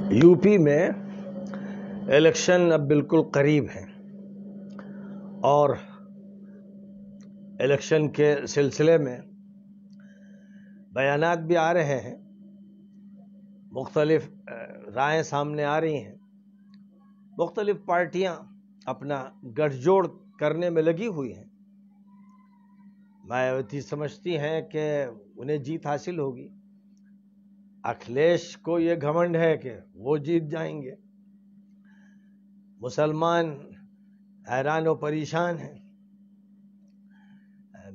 UP में election अब बिल्कुल करीब है और इलेक्शन के सिलसिले में बयानात भी आ रहे हैं, मुख्तलिफ रायें सामने आ रही हैं। मुख्तलिफ पार्टियां अपना गठजोड़ करने में लगी हुई हैं। मायावती समझती हैं कि उन्हें जीत हासिल होगी। अखिलेश को ये घमंड है कि वो जीत जाएंगे। मुसलमान हैरान और परेशान हैं।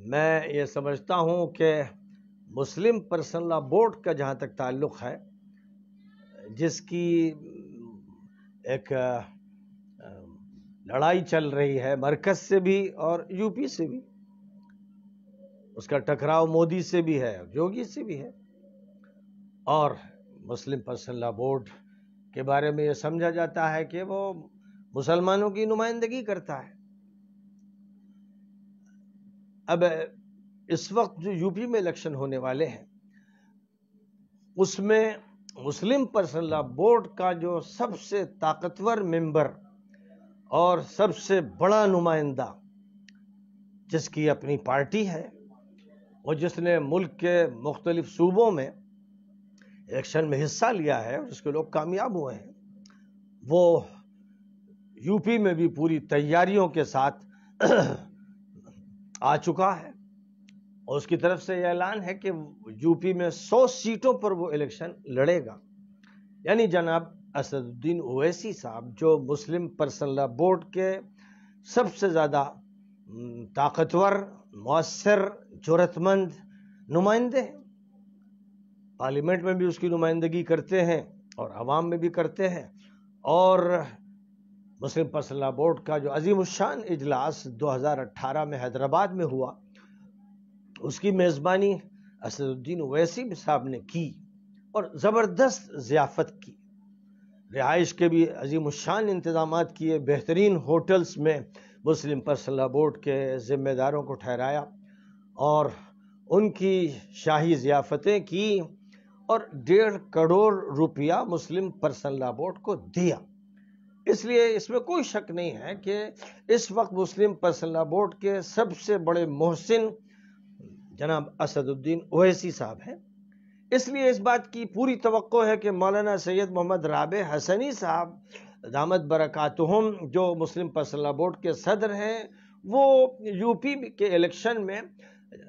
मैं ये समझता हूँ कि मुस्लिम पर्सनल लॉ बोर्ड का जहाँ तक ताल्लुक़ है, जिसकी एक लड़ाई चल रही है मरकज़ से भी और यूपी से भी, उसका टकराव मोदी से भी है, योगी से भी है, और मुस्लिम पर्सनल लॉ बोर्ड के बारे में ये समझा जाता है कि वो मुसलमानों की नुमाइंदगी करता है। अब इस वक्त जो यूपी में इलेक्शन होने वाले हैं, उसमें मुस्लिम पर्सनल लॉ बोर्ड का जो सबसे ताकतवर मेंबर और सबसे बड़ा नुमाइंदा, जिसकी अपनी पार्टी है और जिसने मुल्क के मुख्तलिफ सूबों में इलेक्शन में हिस्सा लिया है और जिसके लोग कामयाब हुए हैं, वो यूपी में भी पूरी तैयारियों के साथ आ चुका है और उसकी तरफ से यह ऐलान है कि यूपी में 100 सीटों पर वो इलेक्शन लड़ेगा। यानी जनाब असदुद्दीन ओवैसी साहब, जो मुस्लिम पर्सनल लॉ बोर्ड के सबसे ज़्यादा ताकतवर, मौसर, जुर्रतमंद नुमाइंदे हैं, पार्लियामेंट में भी उसकी नुमाइंदगी करते हैं और अवाम में भी करते हैं। और मुस्लिम पर्सनल लॉ बोर्ड का जो अजीम उशान इजलास 2018 में हैदराबाद में हुआ, उसकी मेज़बानी असदुद्दीन ओवैसी साहब ने की और ज़बरदस्त ज़ियाफ़त की। रिहाइश के भी अजीम उशान इंतज़ामात किए, बेहतरीन होटल्स में मुस्लिम पर्सनल लॉ बोर्ड के ज़िम्मेदारों को ठहराया और उनकी शाही ज़ियाफ़तें की और 1.5 करोड़ रुपया मुस्लिम पर्सनल लॉ बोर्ड को दिया। इसलिए इसमें कोई शक नहीं है कि इस वक्त मुस्लिम पर्सनल लॉ बोर्ड के सबसे बड़े मोहसिन जनाब असदुद्दीन ओवैसी साहब हैं। इसलिए इस बात की पूरी तवक्को है कि मौलाना सैयद मोहम्मद राबे हसनी साहब दामत बरकातुहुम, जो मुस्लिम पर्सनल लॉ बोर्ड के सदर हैं, वो यूपी के इलेक्शन में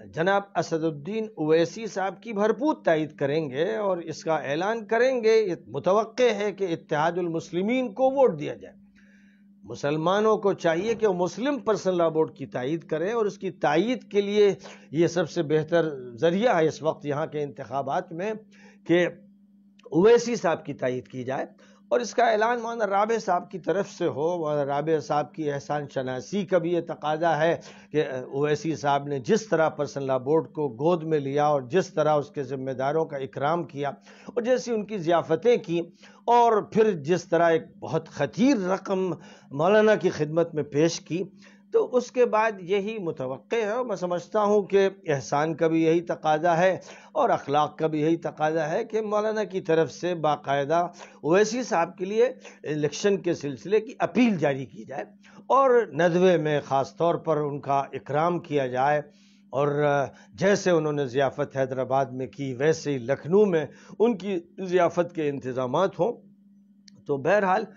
जनाब असदुद्दीन ओवैसी साहब की भरपूर तायीद करेंगे और इसका ऐलान करेंगे। मुतवक्के है कि इत्तेहादुल मुस्लिमीन को वोट दिया जाए। मुसलमानों को चाहिए कि वो मुस्लिम पर्सनल लॉ बोर्ड की तायीद करें और उसकी तायीद के लिए ये सबसे बेहतर ज़रिया है इस वक्त यहाँ के इंतखाबात में कि ओवैसी साहब की तायीद की जाए और इसका ऐलान मौलाना राबे साहब की तरफ से हो। मौलाना राबे साहब की एहसान शनासी का भी ये तकाजा है कि ओवैसी साहब ने जिस तरह पर्सनल लॉ बोर्ड को गोद में लिया और जिस तरह उसके ज़िम्मेदारों का इकराम किया और जैसी उनकी ज़ियाफ़तें की और फिर जिस तरह एक बहुत ख़तीर रकम मौलाना की खिदमत में पेश की, तो उसके बाद यही मुतवक्के है। और मैं समझता हूँ कि एहसान का भी यही तकाजा है और अखलाक का भी यही तकाजा है कि मौलाना की तरफ से बाकायदा ओवैसी साहब के लिए इलेक्शन के सिलसिले की अपील जारी की जाए और नदवे में ख़ास तौर पर उनका इकराम किया जाए और जैसे उन्होंने ज़ियाफ़त हैदराबाद में की वैसे ही लखनऊ में उनकी ज़ियाफ़त के इंतज़ामात हों। तो बहरहाल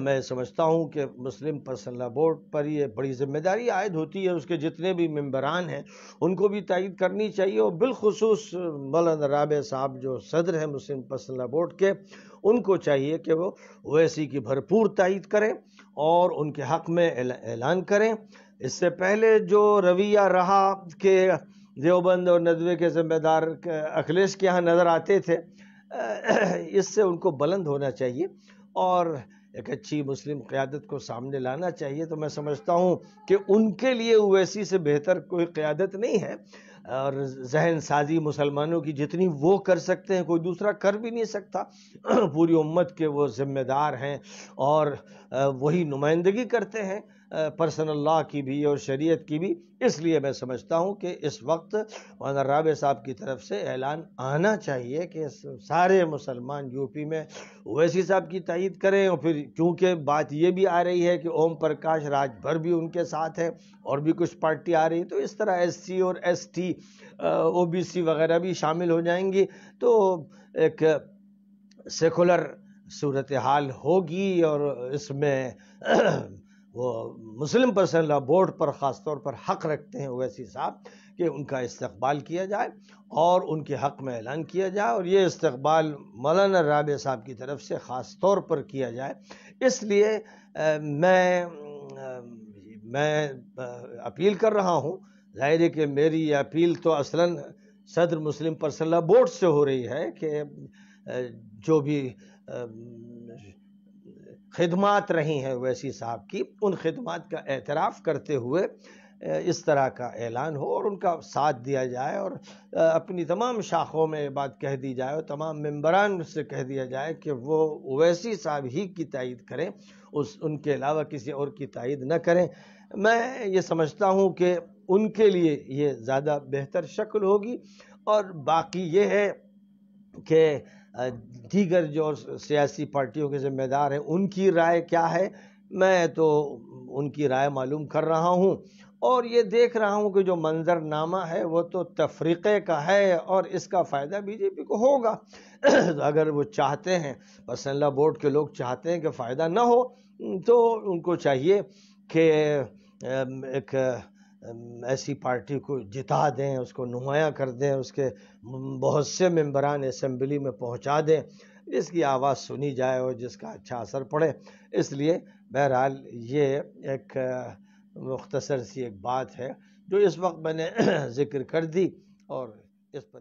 मैं समझता हूँ कि मुस्लिम पर्सनल लॉ बोर्ड पर ये बड़ी ज़िम्मेदारी आयद होती है। उसके जितने भी मेंबरान हैं उनको भी तायीद करनी चाहिए और बिलखुसूस मौलाना राबे साहब जो सदर हैं मुस्लिम पर्सनल लॉ बोर्ड के, उनको चाहिए कि वो ओवैसी की भरपूर तायीद करें और उनके हक़ में ऐलान करें। इससे पहले जो रवैया रहा कि देवबंद और नदवे के ज़िम्मेदार अखिलेश के यहाँ नज़र आते थे, इससे उनको बुलंद होना चाहिए और एक अच्छी मुस्लिम क़यादत को सामने लाना चाहिए। तो मैं समझता हूँ कि उनके लिए ओवैसी से बेहतर कोई क़यादत नहीं है और जहन साजी मुसलमानों की जितनी वो कर सकते हैं कोई दूसरा कर भी नहीं सकता। पूरी उम्मत के वो ज़िम्मेदार हैं और वही नुमाइंदगी करते हैं। پرسنل لا کی بھی اور شریعت کی بھی. اس لیے میں سمجھتا ہوں کہ اس وقت مولانا رابع صاحب کی طرف سے اعلان آنا چاہیے کہ سارے مسلمان یو پی میں اویسی صاحب کی تائید کریں. اور پھر چونکہ بات یہ بھی آ رہی ہے کہ اوم پرکاش راج بھر بھی ان کے ساتھ ہے اور بھی کچھ پارٹی آ رہی ہے، تو اس طرح ایس سی اور S T O B C وغیرہ بھی شامل ہو جائیں گی، تو ایک سیکولر صورتحال ہوگی. اور اس میں وہ مسلم پرسنل لا بورڈ پر خاص طور پر حق رکھتے ہیں اویسی صاحب کہ ان کا استقبال کیا جائے اور ان کے حق میں اعلان کیا جائے، اور یہ استقبال مولانا رابع صاحب کی طرف سے خاص طور پر کیا جائے. اس لیے میں اپیل کر رہا ہوں. ظاہر ہے کہ میری یہ اپیل تو اصلاً صدر مسلم پرسنل لا بورڈ سے ہو رہی ہے کہ جو بھی خدمات رہی ہیں اویسی صاحب کی، ان خدمات کا اعتراف کرتے ہوئے اس طرح کا اعلان ہو اور ان کا ساتھ دیا جائے، اور اپنی تمام شاخوں میں بات کہہ دی جائے اور تمام ممبران سے کہہ دیا جائے کہ وہ اویسی صاحب ہی کی تائید کریں، ان کے علاوہ کسی اور کی تائید نہ کریں. میں یہ سمجھتا ہوں کہ ان کے لیے یہ زیادہ بہتر شکل ہوگی. اور باقی یہ ہے کہ دیگر جو سیاسی پارٹیوں کے ذمہ دار ہیں ان کی رائے کیا ہے. میں تو ان کی رائے معلوم کر رہا ہوں اور یہ دیکھ رہا ہوں کہ جو منظرنامہ ہے وہ تو تفریقے کا ہے اور اس کا فائدہ بی جے پی کو ہوگا. اگر وہ چاہتے ہیں، پرسنل لا بورڈ کے لوگ چاہتے ہیں کہ فائدہ نہ ہو، تو ان کو چاہیے کہ ایک ایسی پارٹی کو جتا دیں، اس کو نمایاں کر دیں، اس کے بہت سے ممبران اسمبلی میں پہنچا دیں جس کی آواز سنی جائے اور جس کا اچھا اثر پڑے. اس لیے بہرحال یہ ایک مختصر سی ایک بات ہے جو اس وقت میں نے ذکر کر دی، اور اس پر